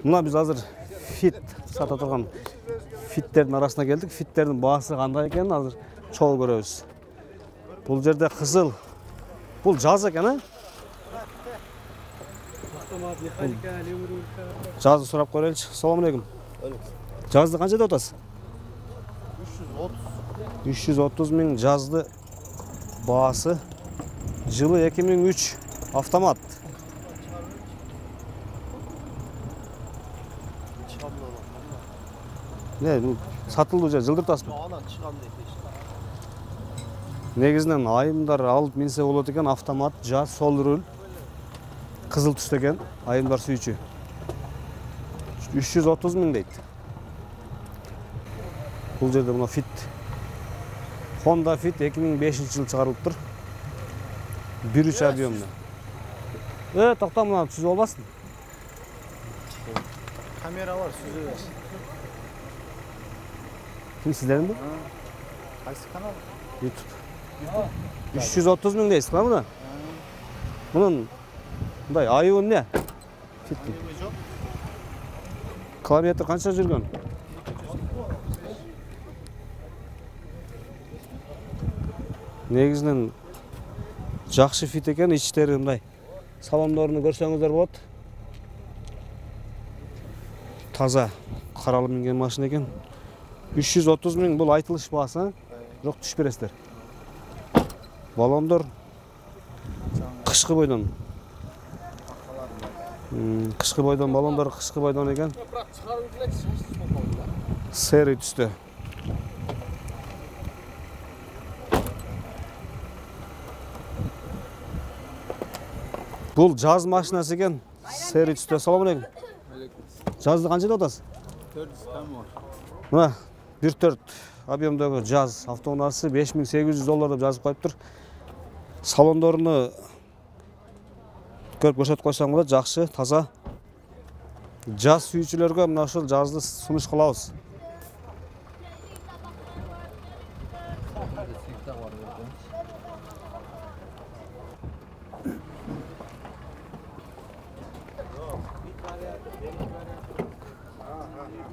Mına biz hazır fit сата турган фиттердин арасына келдик. Фиттердин баасы кандай экенин азыр чогуу көрөбүз. Бул жерде кызыл. Бул жаз экен, а? Жазды сурап көрөлүчү. Салам алейкум. Жазды канчада атасыз? 330 миң жазды баасы. Жылы 2003 автомат. Не, сатылды же жылдыртасызбы? Негизинен айымдар алып минсе болот экен, автомат, жаз, сол руль. Кызыл түстө экен, айымдар сүйүүчү. 330 миң дейт. Бул жерде мына Fit. Honda Fit 2005-жылы чыгарылыптыр. 1.3 объемда. Токто, мына түзүп албасын. Камера бар, сүзөбүз. Ким сиздеринби? Кайсы канал? YouTube. 330 миң дейсиз ба муну? Мунун мындай айыбы эмне? Айыбы жок. Километр канча жүргөн? Негизинен жакшы Fit экен, ичтери мындай. Салондорун көрсөңүздөр болот. Таза каралы минген машина экен. 330 миң бул айтылыш баасы, жок түш бересиздер. Балондор кышкы бойдон. Кышкы бойдон балондор кышкы бойдон экен. Серый түстө. Бул жаз машинасы экен. Серый түстө. Салам алейкум. Жазды канчада атасыз? 400 там бар. Мына 1.4 объемдогу жаз автоунаасы $5800 деп жазып коюптур. Салондоруну көрүп көрсөтүп койсоң болот, жакшы, таза. Жаз сүйүүчүлөргө мына ушул жазды сунуш кылабыз.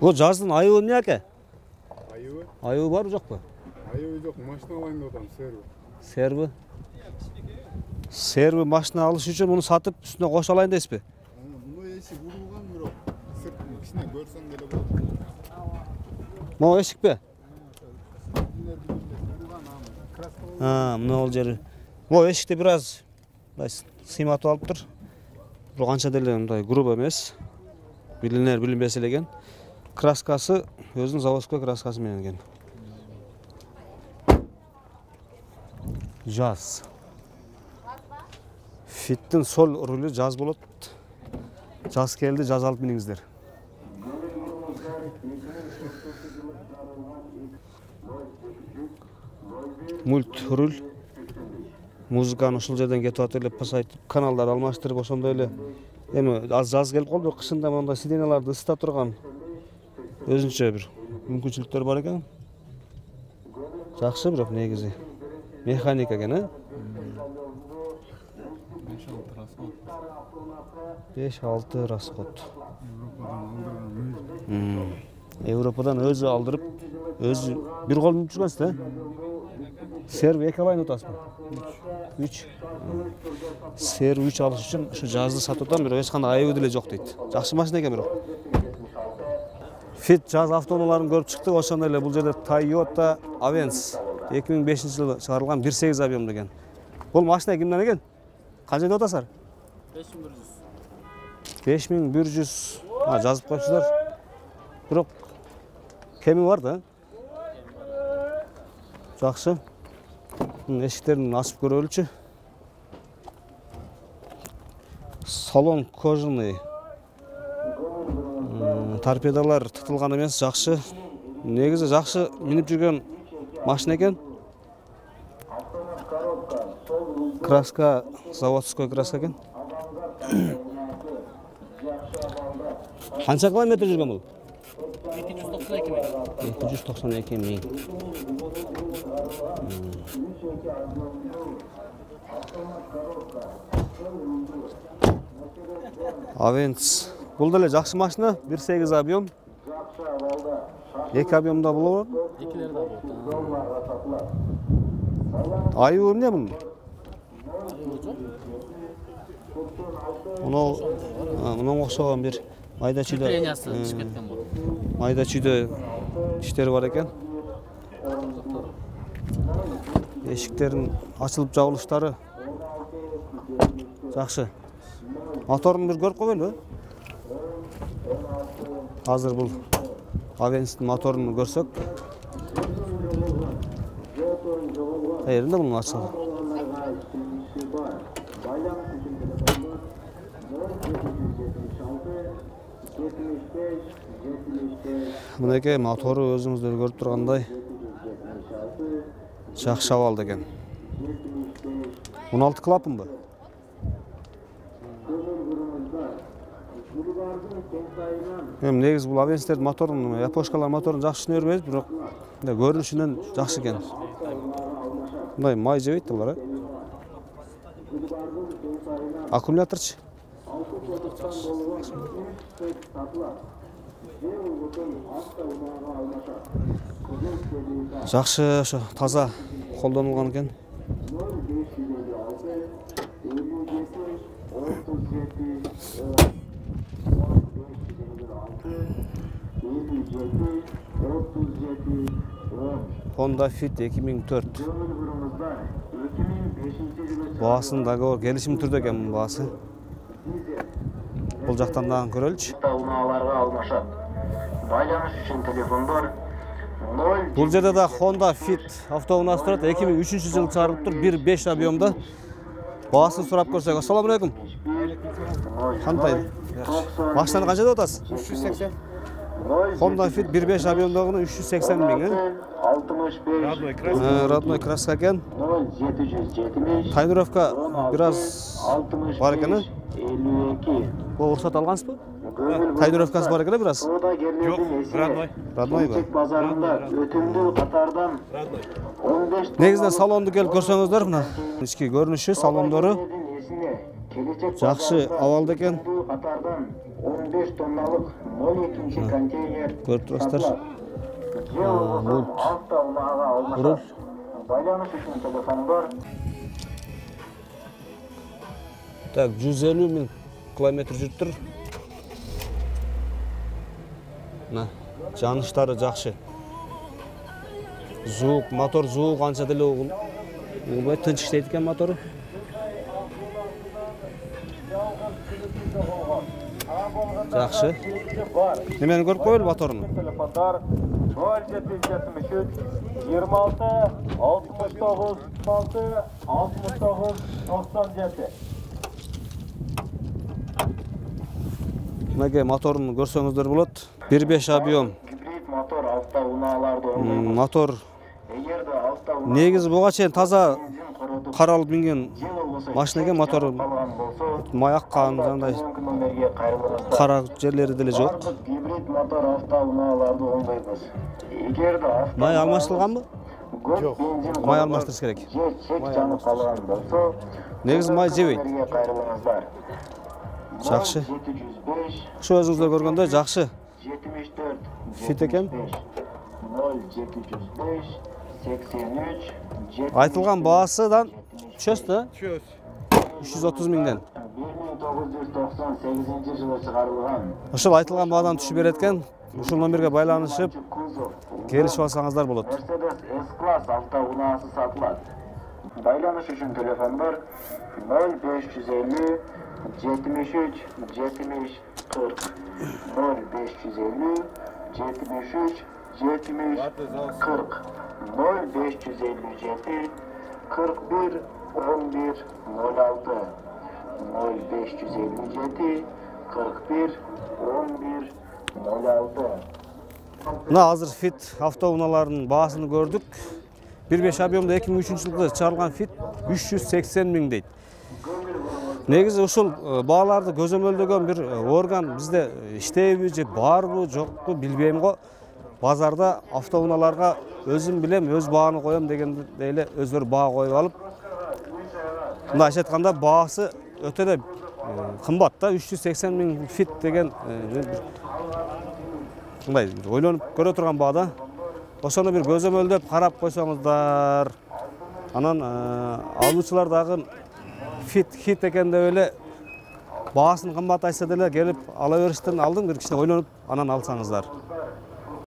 Бул жаздын айыбы эмне аке? Айыбы? Айыбы барбы жокпу? Айыбы жок, машина алайын деп атам, Серби. Серби машина алыш үчүн муну сатып үстүнө кошо алайын дейсизби? Муну эшик урулган бирок, сыртын кичине көрсөң деле болот. Могу эшикпи? Мына ол жери. Могу эшикте бир аз сыйматып алыптыр. Бирок канча деле мындай грубо эмес. Билинер, билинбесе элеген. Краскасы өзүнүн заводской краскасы менен экен. Жаз. Фиттин сол рулю жаз болот. Жаз келди, жаз алып миниңиздер. Мульт руль. Музыканы ушул жерден кетип атып эле пасайтып, каналдар алмаштырып, ошондой эле. Эми аз жаз келип калды, кышында мындай сиденьяларды ысыта турган өзүнчө бир мүмкүнчүлүктөр бар экен. Жакшы бирок негизи механика экен, а? 5-6 расход. Европадан өзү алдырып, өзү бир кол мүнүп жүргөнсүз да? Серви 2 алайын атасызбы? 3. Серви 3 алыш үчүн ушу жазды сатып атам, бирок эч кандай айыбы деле жок дейт. Жакшы машина экен бирок. Fit жаз автоунааларын көрүп чыктык, ошондой эле бул жерде Toyota Avensis 2005-жылы чыгарылган 1.8 объем деген. Бул машина кимден экен? Канча деп атасыздар? 5100. Жазып коюпсуздар. Бирок кеми бар да. Жакшы. Эшиктерин ачып көрөлүчү. Салон кожаный. Торпедалар тытылган эмес, жакшы. Негизи жакшы минип жүргөн машина экен. Краска заводской краска экен. Канча километр жүргөн бул? 292 миң. Avensis Бул деле жакшы машина, 1.8 объем. 2 объемда болот. Екілері де болды. Айыбы эмне мунун? Мунун окшогон бир майда чүйдө. Креплениесі түсіп кеткен бұл. Майда чүйдө иштери бар экен. Эшиктерин ачылып жабылыштары жакшы. Моторун бир көрүп койгойлу. Азыр бул Авенстин моторун көрсөк. Каеринде мунун ачылгы? Мынакей мотору өзүңүздөр көрүп тургандай жакшы абалда экен. 16 клапанбы? Негизи бул Авенстердин моторун, япошкалар моторун жакшы түшүнө бербейбиз, бирок көрүнүшүнөн жакшы экен. Мындай май жебейт булар, Аккумуляторчу? Жакшы, ошо таза колдонулган экен. Honda Fit 2004. Баасын договор келишим түрдө экен мунун баасы. Бул жактан дагы көрөлүчү. Унааларга алмашат. Байланыш үчүн телефондор 0. Бул жерде да Honda Fit автоунаасы турат. 2003-жылы чыгарылып тур, 1.5 объемда. Баасын сурап көрсөк. Ассаламу алейкум. Кандай? Машинаны канча деп атасыз? 380. Honda Fit 1.5 объемдагыны 380 миң. 65 Родной краска экен. 0770 Тайнировка бираз бар экен. 52. Бул уруксат алгансызбы? Тайнировкасы бар экен бираз. Жок, Роднойбу. Базарында өтүмдүү катардан 15 Негизинен салонду келип көрсөңүздөр, мына ички көрүнүшү, салондору жакшы абалда экен. Катардан 15 тонналык 02 контейнер Көрүп турасыздар. Руль. Байланыш үчүн телефондор. Так, 150 миң километр жүрүп тур. Мына жаныштары жакшы. Звук, мотор звук анча деле угулбайт, тынч иштейт экен мотору. Жакшы. Немени көрүп коелу моторун? Телефондар 0773 26 69 69 97. Мынакей моторун көрсөңүздөр болот. 1.5 объем. Гибрид мотор автоунааларды оңдойт. Мотор Эгерде автоунаа негизи буга чейин таза коротуп каралып минген машина экен, мотору калган болсо, май аккан, жандай номерге кайрылыңыздар. кара жерлери деле жок. Бардык гибрид мотор автоунааларды оңдойбуз. Эгерде Май алмаштырылганбы? көп бензин Май алмаштырыш керек. же чек жанып калган болсо, Негизи май жебейт. номерге кайрылыңыздар. Жакшы. 705 Ошо өзүңүздөр көргөндөй жакшы 74 Fit экен. 0705 83 Айтылган баасыдан түшөсүз да? Чөз. 330 миңден. 1998-жылы чыгарылган. Ошол айтылган баадан түшүп берет экен. Ушул номерге байланышып Кузов келишип алсаңыздар болот. Mercedes S-класс автоунаасы сатылат. Байланыш үчүн телефондор 0550 73 70 40 0550 73 70 40 0557 41 11 06 0557 41 11 06. Мына азыр Fit автоунааларынын баасын көрдүк. 1.5 объемда 2003-жылы чыгарылган Fit 380 миң дейт. Негизи ушул бааларды көзөмөлдөгөн бир орган бизде иштейби же барбы, жокпу билбейм го. Базарда автоунааларга өзүм билем, өз бааны коем дегенде эле өздөрү баа коюп алып, мындай айтканда баасы өтө эле Kımbat da 380 ming fit деген мындай ойлонуп көрө турган баада. Ошону бир көзөмөлдөп карап койсоңуздар. Анан алуучулар дагы хит экен деп эле баасын кымбат айтса деле келип ала бериштен алдын бир кичине ойлонуп анан алсаңыздар.